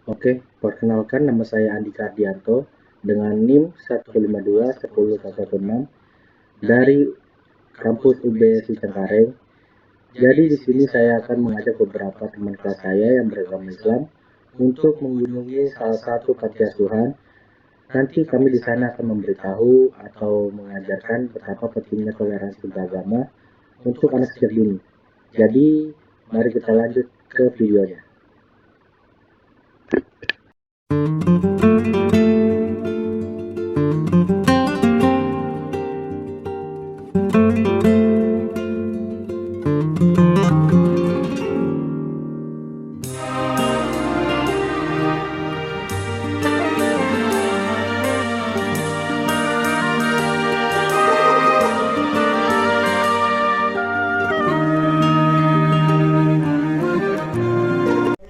Oke, perkenalkan nama saya Andika Ardianto dengan NIM 152 10116 dari kampus UB Cengkareng. Jadi di sini saya akan mengajak beberapa teman kelas saya yang beragama Islam untuk mengunjungi salah satu panti asuhan. Nanti kami di sana akan memberitahu atau mengajarkan betapa pentingnya toleransi beragama untuk anak sejak dini. Jadi, mari kita lanjut ke videonya.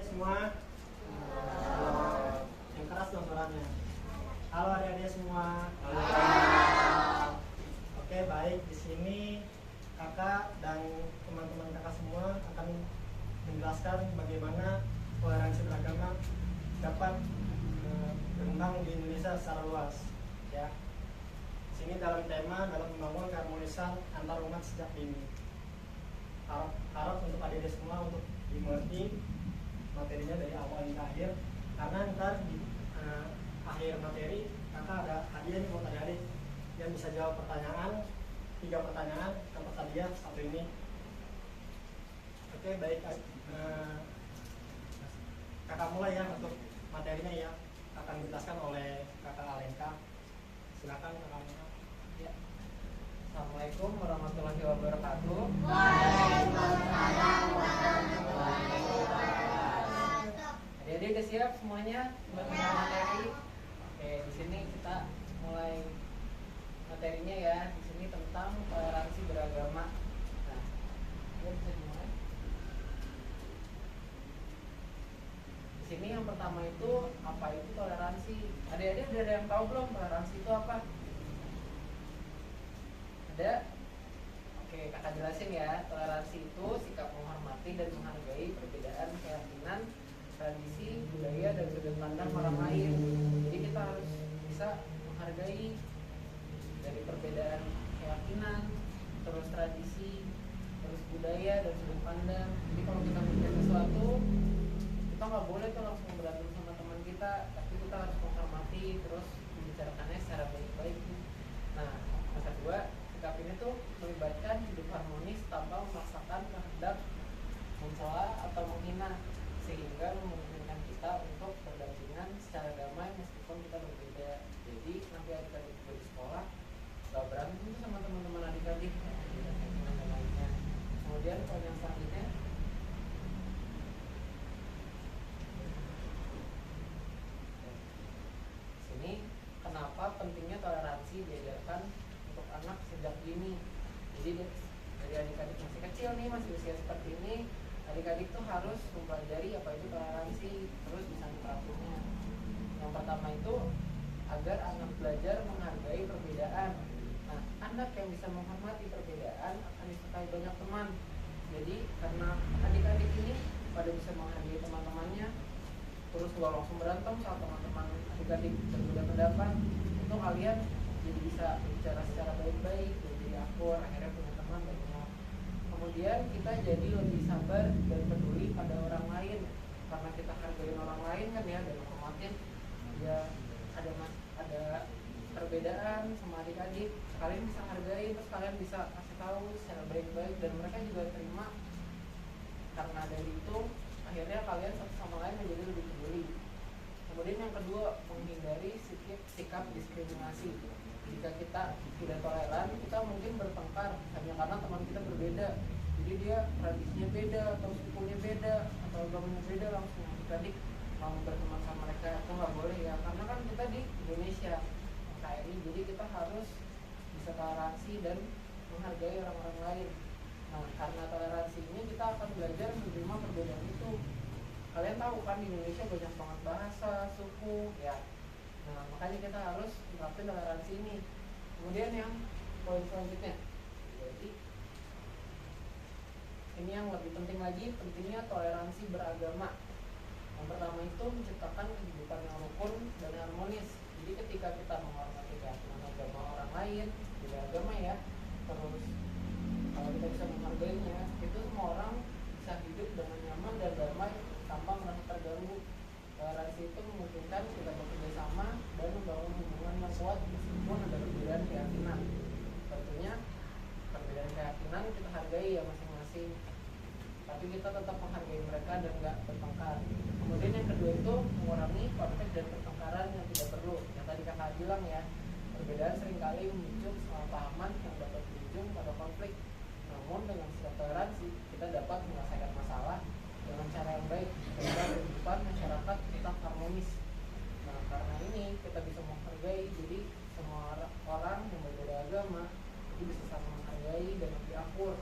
Semua yang keras dong suaranya. Halo adik-adik semua. Oke, baik. Di sini kakak dan teman-teman kakak semua akan menjelaskan bagaimana toleransi beragama dapat berkembang di Indonesia secara luas. Ya. Di sini dalam membangun keharmonisan antar umat sejak dini. Harap untuk adik-adik semua untuk dimengerti materinya dari awal hingga akhir, karena ntar di akhir materi kakak ada hadiah nih buat adik-adik yang bisa jawab pertanyaan, 3 pertanyaan dapat hadiah satu ini. Oke, baik, kakak mulai ya untuk materinya ya, akan dijelaskan oleh kakak Alenka. Silakan kakak mulai. Ya. Assalamualaikum warahmatullahi wabarakatuh. Adik-adik udah siap semuanya buat materi? Oke, di sini kita mulai materinya ya. Di sini tentang toleransi beragama. Nah, ya bisa dimulai. Di sini yang pertama itu apa itu toleransi? Adik-adik udah ada yang tahu belum toleransi itu apa? Ada? Oke, kakak jelasin ya. Toleransi itu sikap menghormati dan menghargai perbedaan keyakinan, tradisi, budaya, dan sudut pandang orang lain. Jadi kita harus bisa menghargai dari perbedaan keyakinan, terus tradisi, terus budaya dan sudut pandang. Jadi kalau kita mikir sesuatu, kita nggak boleh tuh langsung berantem sama teman kita, tapi kita harus menghormati, terus membicarakannya secara baik-baik. Nah, yang kedua, sikap ini tuh melibatkan hidup harmonis tanpa memaksakan kehendak, mencela atau menghina, sehingga memungkinkan kita untuk berdampingan secara damai meskipun kita berbeda. Jadi nanti adik-adik di sekolah gak berantem itu sama teman-teman adik-adik dan lainnya. Kemudian poin yang selanjutnya, sini kenapa pentingnya toleransi diajarkan untuk anak sejak dini. Jadi dari adik-adik masih kecil nih, masih usia seperti ini, adik-adik tuh harus mempelajari apa itu toleransi, terus bisa menerapkannya. Yang pertama itu agar anak belajar menghargai perbedaan. Nah, anak yang bisa menghormati perbedaan akan disukai banyak teman. Jadi karena adik-adik ini pada bisa menghargai teman-temannya, terus gak langsung berantem saat teman-teman adik-adik berbeda pendapat, itu kalian jadi bisa bicara secara baik-baik, jadi akur, akhirnya punya teman banyak. Kemudian kita jadi lebih sabar dan peduli pada orang lain, karena kita hargain orang lain kan ya, dan otomatis ya ada perbedaan sama adik-adik, kalian bisa hargai, terus kalian bisa kasih tahu secara baik-baik dan mereka juga terima. Karena dari itu akhirnya kalian satu sama lain menjadi lebih peduli. Kemudian yang kedua, menghindari sikap diskriminasi. Jika kita tidak toleran, kita mungkin bertengkar hanya karena teman kita berbeda. Jadi dia tradisinya beda, atau sukunya beda, atau agamanya beda, langsung adik-adik mau berteman sama mereka, itu nggak boleh ya. Karena kan kita di Indonesia KRI, jadi kita harus bisa toleransi dan menghargai orang-orang lain. Nah, karena toleransi ini kita akan belajar menerima perbedaan itu. Kalian tahu kan di Indonesia banyak banget bahasa, suku, ya. Nah, makanya kita harus menerapkan toleransi ini. Kemudian yang poin selanjutnya, jadi ini yang lebih penting lagi, pentingnya toleransi beragama. Yang pertama itu menciptakan kehidupan yang rukun dan harmonis. Jadi ketika kita menghormati keyakinan agama orang lain, beda agama ya, terus kalau kita bisa menghargainya, itu semua orang bisa hidup dengan nyaman dan damai tanpa merasa terganggu. Toleransi itu memungkinkan kita bekerja sama dan membangun hubungan yang kuat meskipun ada perbedaan keyakinan. Tentunya perbedaan keyakinan kita hargai ya masing-masing, tapi kita tetap menghargai mereka dan nggak bertengkar. Kemudian yang kedua itu mengurangi konflik dan pertengkaran yang tidak perlu. Yang tadi kakak bilang ya, perbedaan seringkali memicu kesalahpahaman yang dapat berujung pada konflik. Namun dengan sikap toleransi kita dapat menyelesaikan masalah dengan cara yang baik sehingga kehidupan masyarakat tetap harmonis. Nah, karena ini kita bisa menghargai, jadi semua orang yang berbeda agama itu bisa saling menghargai dan lebih akur.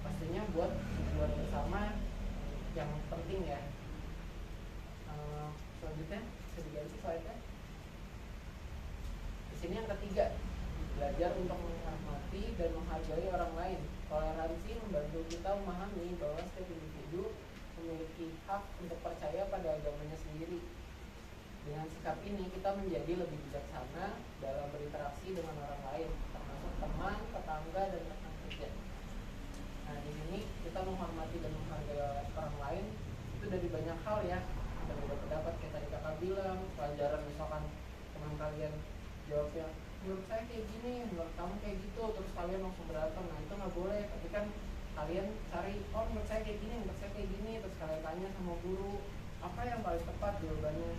Pastinya buat tujuan bersama yang penting ya. Selanjutnya bisa diganti slide-nya. Di sini yang ketiga, belajar untuk menghormati dan menghargai orang lain. Toleransi membantu kita memahami bahwa setiap individu memiliki hak untuk percaya pada agamanya sendiri. Dengan sikap ini kita menjadi lebih bijaksana dalam berinteraksi dengan orang lain, termasuk teman, tetangga, dan rekan kerja. Nah, di sini kita menghormati dan menghargai orang lain itu dari banyak hal ya. Berbeda pendapat kayak tadi kakak bilang, pelajaran misalkan teman kalian jawabnya menurut saya kayak gini, menurut kamu kayak gitu, terus kalian langsung berantem. Nah, itu nggak boleh. Tapi kan kalian cari, oh menurut saya kayak gini, menurut saya kayak gini, terus kalian tanya sama guru apa yang paling tepat jawabannya.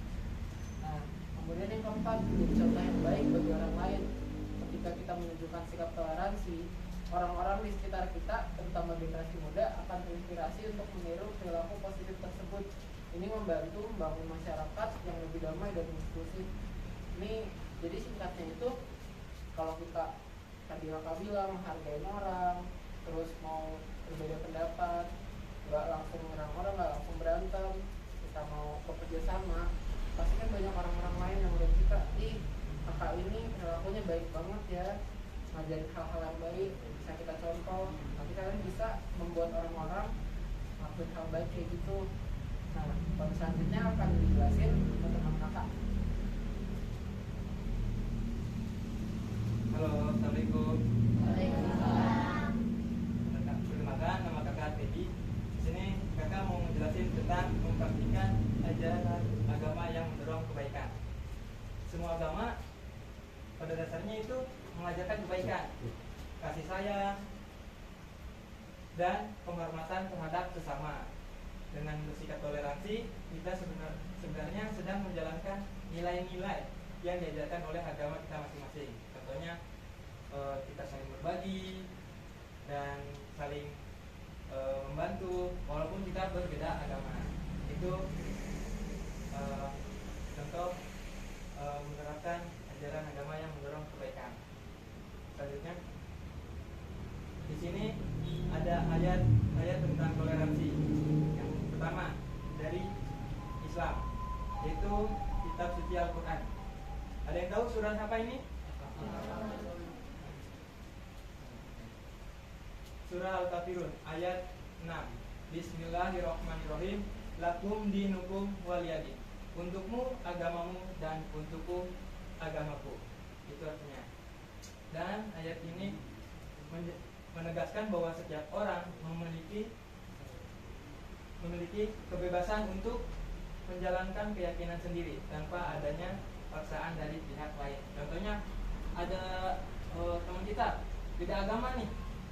Nah, kemudian yang keempat, menjadi contoh yang baik bagi orang lain. Ketika kita menunjukkan sikap toleransi, orang-orang di sekitar kita, terutama generasi muda, akan terinspirasi untuk meniru perilaku positif tersebut. Ini membantu membangun masyarakat yang lebih damai dan inklusif. Ini jadi singkatnya itu, kalau kita tadi kakak bilang menghargai orang, terus mau berbeda pendapat, nggak langsung menyerang orang, nggak langsung berantem, kita mau bekerja sama, pasti kan banyak orang-orang lain yang melihat kita, ih kakak ini perilakunya baik banget ya, ngajarin hal-hal yang baik, bisa kita contoh. Nanti kalian bisa membuat orang-orang ngelakuin hal baik kayak gitu. Nah, pada selanjutnya akan dijelasin ke teman kakak. Halo, assalamualaikum. Waalaikumsalam. Perkenalkan, nama kakak Teddy. Di sini kakak mau menjelaskan tentang mempraktikkan ajaran agama yang mendorong kebaikan. Semua agama pada dasarnya itu mengajarkan kebaikan, kasih sayang, dan penghormatan terhadap sesama. Dengan bersikap toleransi, kita sebenarnya sedang menjalankan nilai-nilai yang diajarkan oleh agama kita masing-masing. Contohnya kita saling berbagi dan saling membantu walaupun kita berbeda agama. Itu contoh menerapkan ajaran agama yang mendorong kebaikan. Selanjutnya, di sini ada ayat tentang toleransi. Yang pertama dari Islam, yaitu kitab suci Al-Quran. Ada yang tahu surah apa ini? Surah Al-Kafirun ayat 6. Bismillahirrahmanirrahim. Lakum dinukum waliyadin. Untukmu agamamu dan untukku agamaku. Itu artinya. Dan ayat ini menegaskan bahwa setiap orang memiliki kebebasan untuk menjalankan keyakinan sendiri tanpa adanya paksaan dari pihak lain. Contohnya ada teman kita beda agama nih,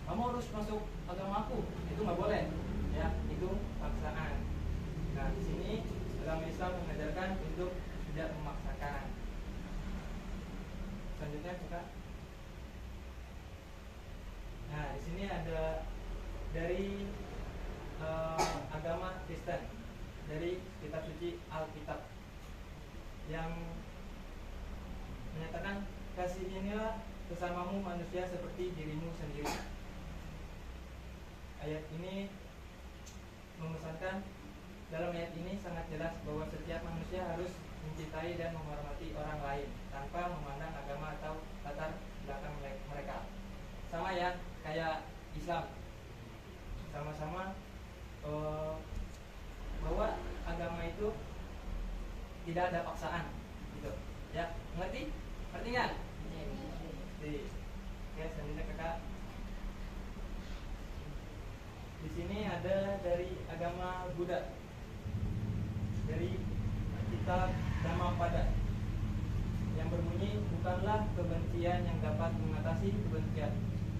kamu harus masuk agama aku, itu nggak boleh, ya itu paksaan. Nah, di sini agama Islam mengajarkan untuk tidak memaksakan. Selanjutnya kita, nah di sini ada dari agama Kristen, dari kitab suci Alkitab yang menyatakan kasih inilah sesamamu manusia seperti dirimu sendiri. Ayat ini memesankan, dalam ayat ini sangat jelas bahwa setiap manusia harus mencintai dan menghormati orang lain tanpa memandang agama atau latar belakang mereka. Sama ya, kayak Islam, sama-sama bahwa agama itu tidak ada paksaan gitu ya. Ngerti nggak? Oke, selanjutnya kakak. Di sini ada dari agama Buddha, dari kitab Dhammapada yang berbunyi, bukanlah kebencian yang dapat mengatasi kebencian,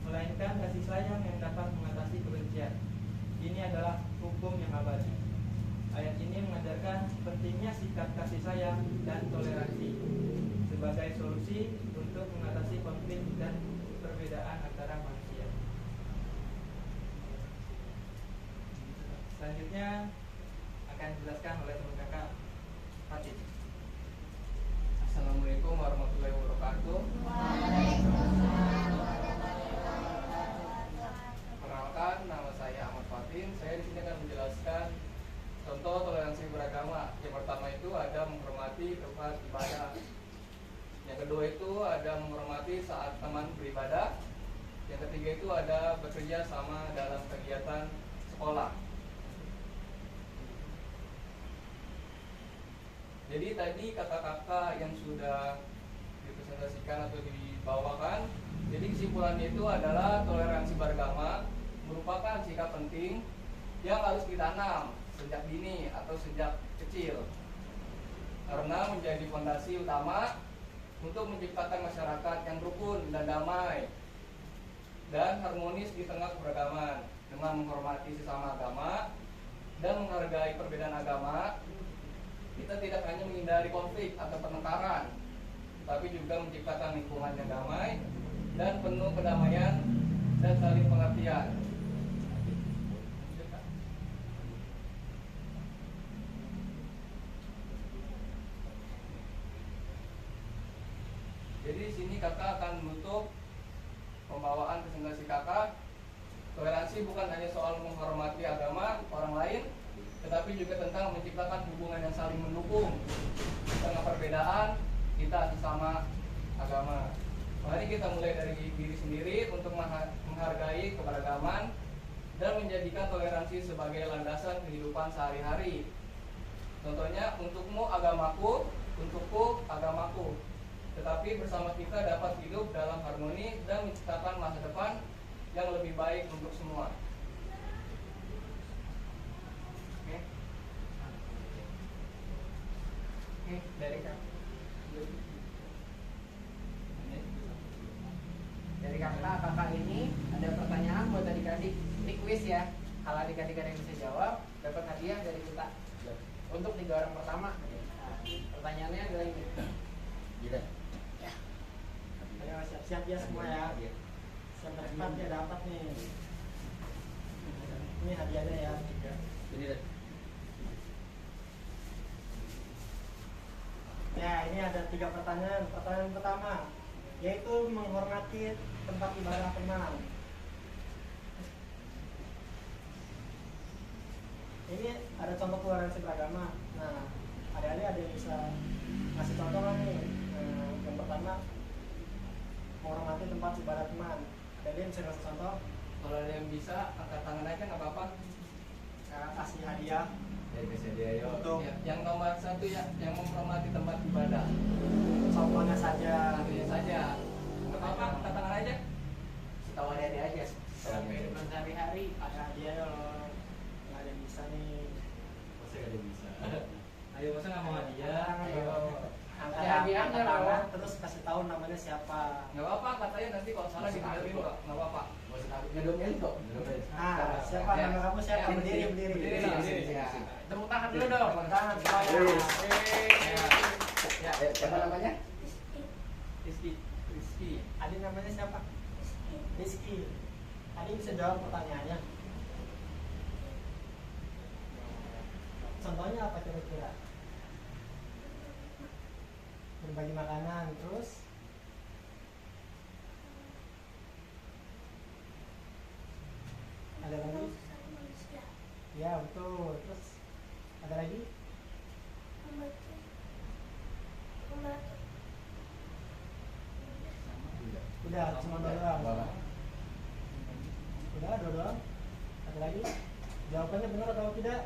melainkan kasih sayang yang dapat mengatasi kebencian. Ini adalah hukum yang abadi. Ayat ini mengajarkan pentingnya sikap kasih sayang dan toleransi sebagai solusi untuk mengatasi konflik dan perbedaan antara manusia. Selanjutnya akan dijelaskan oleh teman kakak Fatih. Assalamualaikum warahmatullahi wabarakatuh. Perkenalkan, nama saya Ahmad Fatin. Saya di sini akan menjelaskan contoh toleransi beragama. Yang pertama itu ada menghormati tempat ibadah. Yang kedua itu ada menghormati saat teman beribadah. Yang ketiga itu ada bekerja sama dalam kegiatan sekolah. Jadi tadi kata-kata yang sudah dipresentasikan atau dibawakan, jadi kesimpulannya itu adalah toleransi beragama merupakan sikap penting yang harus ditanam sejak dini atau sejak kecil, karena menjadi fondasi utama untuk menciptakan masyarakat yang rukun dan damai dan harmonis di tengah keberagaman. Dengan menghormati sesama agama dan menghargai perbedaan agama, kita tidak hanya menghindari konflik atau pertengkaran, tapi juga menciptakan lingkungan yang damai dan penuh kedamaian dan saling pengertian. Jadi di sini kakak akan menutup pembawaan presentasi kakak. Toleransi bukan hanya soal menghormati agama orang lain, tetapi juga tentang menciptakan hubungan yang saling mendukung di tengah perbedaan kita sesama agama. Mari kita mulai dari diri sendiri untuk menghargai keberagaman dan menjadikan toleransi sebagai landasan kehidupan sehari-hari. Contohnya, untukmu agamaku, untukku agamaku. Tetapi bersama kita dapat hidup dalam harmoni dan menciptakan masa depan yang lebih baik untuk semua. Dari kakak ini ada pertanyaan buat adik-adik. Ini kuis ya. Kalau adik-adik ada yang bisa jawab, dapat hadiah dari kita. Untuk 3 orang pertama. Nah, pertanyaannya adalah ini. Ayo siap-siap ya semua ya. Siap cepat ya dapat nih. Ini hadiahnya ya. Ya, ini ada 3 pertanyaan. Pertanyaan pertama, yaitu menghormati tempat ibadah teman. Ini ada contoh toleransi beragama. Nah, adik-adik ada yang bisa ngasih contoh nggak nih? Yang pertama, menghormati tempat ibadah teman. Jadi bisa ngasih contoh? Kalau ada yang bisa, angkat tangan aja nggak apa-apa. Kasih hadiah. Untuk yang nomor 1 ya, yang menghormati tempat ibadah. Contohnya saja. Contohnya saja. Nggak apa-apa, angkat tangan aja. Tahu adik-adik aja. Kehidupan sehari-hari. Ada hadiah loh. Nggak ada yang bisa nih. Masa nggak ada yang bisa? Ayo, masa nggak mau hadiah? Ayo. Ya, hadiahnya loh. Terus kasih tahu namanya siapa. Nggak apa-apa, katanya nanti kalau salah dibenerin kok. Nggak apa-apa. Ngedomelin kok. Siapa nama kamu siapa? Berdiri. Tepuk tangan dulu dong. Tepuk tangan semuanya. Ya, siapa namanya? Rizky. Adik namanya siapa? Rizky. Adik bisa jawab pertanyaannya. Contohnya apa kira-kira? Berbagi makanan, terus ada lagi? Ya betul. Terus ada lagi? Udah, cuma 2 doang. Udah, 2 doang. Ada lagi? Jawabannya benar atau tidak?